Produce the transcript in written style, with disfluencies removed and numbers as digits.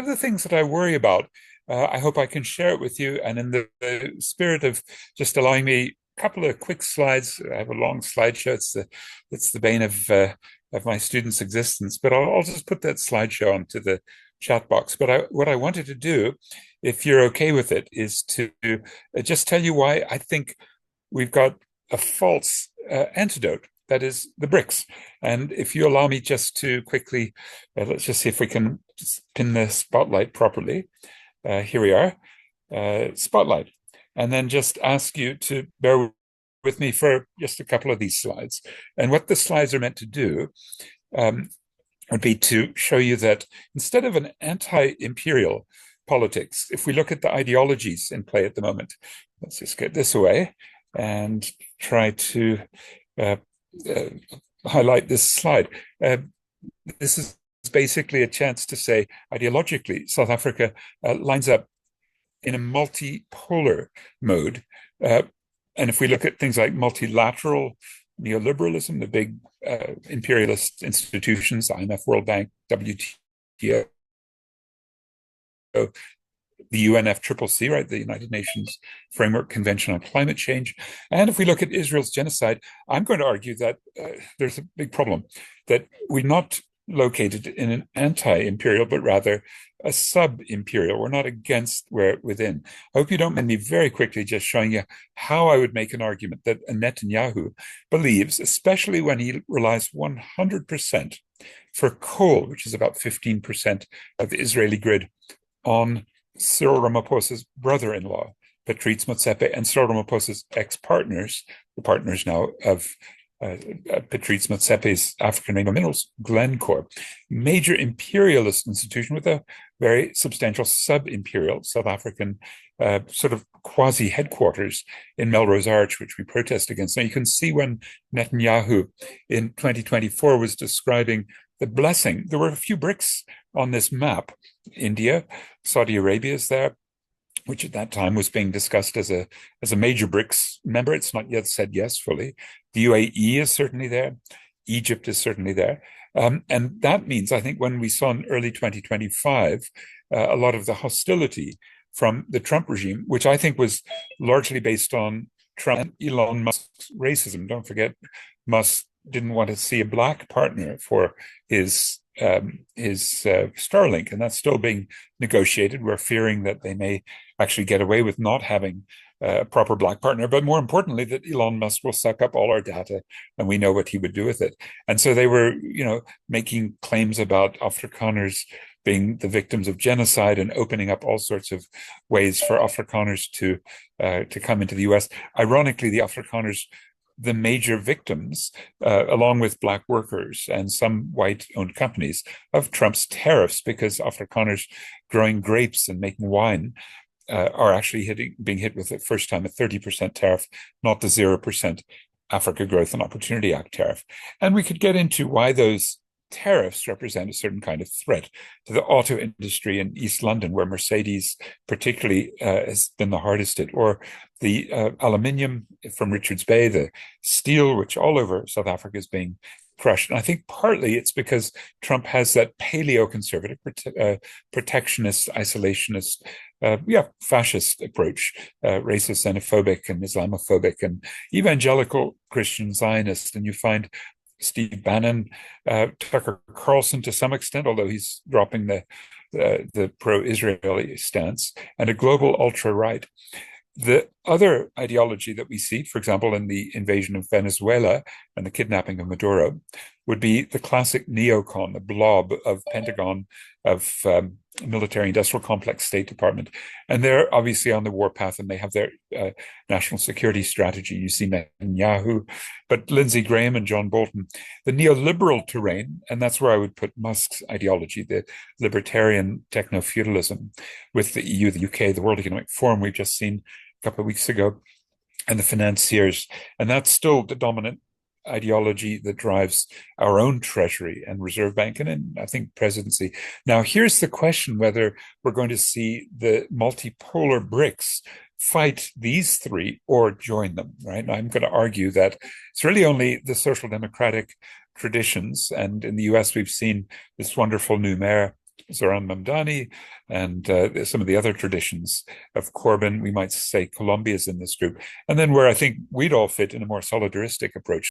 of the things that I worry about, I hope I can share it with you. And in the spirit of just allowing me a couple of quick slides, I have a long slideshow. It's the bane of my students' existence. But I'll just put that slideshow onto the chat box. But what I wanted to do, if you're okay with it, is to just tell you why I think we've got a false antidote. That is the BRICS. And if you allow me just to quickly, let's just see if we can just pin the spotlight properly. Here we are, spotlight. And then just ask you to bear with me for just a couple of these slides. And what the slides are meant to do would be to show you that instead of an anti-imperial politics, if we look at the ideologies in play at the moment, let's just get this away and try to highlight this slide. This is basically a chance to say, ideologically, South Africa lines up in a multipolar mode. And if we look at things like multilateral neoliberalism, the big imperialist institutions, IMF, World Bank, WTO, the UNFCCC, right, the United Nations Framework Convention on Climate Change. And if we look at Israel's genocide, I'm going to argue that there's a big problem, that we're not located in an anti-imperial, but rather a sub-imperial. We're not against, we're within. I hope you don't mind me very quickly just showing you how I would make an argument that Netanyahu believes, especially when he relies 100% for coal, which is about 15% of the Israeli grid, on Cyril Ramaphosa's brother-in-law, Patrice Motsepe, and Cyril Ramaphosa's ex-partners, the partners now of Patrice Motsepe's African Rainbow Minerals, Glencore, major imperialist institution with a very substantial sub-imperial South African sort of quasi-headquarters in Melrose Arch, which we protest against. Now you can see when Netanyahu in 2024 was describing the blessing, there were a few BRICS on this map. India, Saudi Arabia is there, which at that time was being discussed as a major BRICS member. It's not yet said yes fully. The UAE is certainly there. Egypt is certainly there. And that means, I think, when we saw in early 2025, a lot of the hostility from the Trump regime, which I think was largely based on Trump and Elon Musk's racism. Don't forget, Musk didn't want to see a black partner for his Starlink, and that's still being negotiated. We're fearing that they may actually get away with not having a proper black partner, but more importantly, that Elon Musk will suck up all our data, and we know what he would do with it. And so they were, making claims about Afrikaners being the victims of genocide and opening up all sorts of ways for Afrikaners to come into the US. Ironically, the Afrikaners, the major victims, along with black workers and some white-owned companies, of Trump's tariffs, because Afrikaners growing grapes and making wine are actually being hit with, the first time, a 30% tariff, not the 0% Africa Growth and Opportunity Act tariff. And we could get into why those tariffs represent a certain kind of threat to the auto industry in East London, where Mercedes particularly has been the hardest hit, or the aluminium from Richards Bay, the steel, which all over South Africa is being crushed. And I think partly it's because Trump has that paleo-conservative, protectionist, isolationist, fascist approach, racist, xenophobic, and Islamophobic, and evangelical Christian Zionist. And you find Steve Bannon, Tucker Carlson to some extent, although he's dropping the pro-Israeli stance, and a global ultra-right. The other ideology that we see, for example, in the invasion of Venezuela and the kidnapping of Maduro, would be the classic neocon, the blob of Pentagon, of military industrial complex, State Department. And they're obviously on the warpath, and they have their national security strategy. You see Netanyahu, but Lindsey Graham and John Bolton. The neoliberal terrain, and that's where I would put Musk's ideology, the libertarian techno-feudalism, with the EU, the UK, the World Economic Forum we've just seen a couple of weeks ago, and the financiers. And that's still the dominant ideology that drives our own Treasury and Reserve Bank, and I think presidency. Now, here's the question, whether we're going to see the multipolar BRICS fight these three or join them, right? And I'm going to argue that it's really only the social democratic traditions, and in the US, we've seen this wonderful new mayor, Zoran Mamdani and some of the other traditions of Corbyn. We might say Colombia's in this group. And then where I think we'd all fit in a more solidaristic approach